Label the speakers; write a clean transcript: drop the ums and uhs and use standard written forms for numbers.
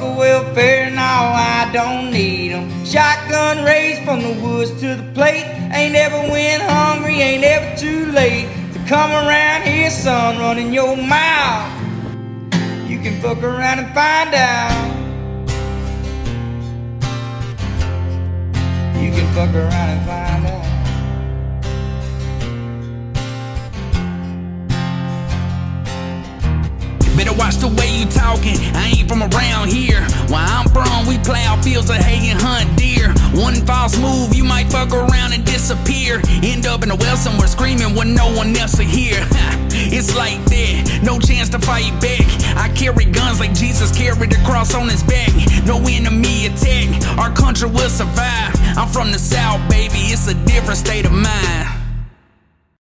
Speaker 1: for welfare, no, I don't need 'em. Shotgun raised from the woods to the plate. Ain't never went hungry, ain't ever too late to come around here, son, running your mouth. You can fuck around and find out. You can fuck around and find out.
Speaker 2: Better watch the way you talking, I ain't from around here. Where I'm from, we plow fields of hay and hunt deer. One false move, you might fuck around and disappear. End up in a well somewhere screaming when no one else will hear. It's like that, no chance to fight back. I carry guns like Jesus carried the cross on his back. No enemy attack, our country will survive. I'm from the South, baby, it's a different state of mind.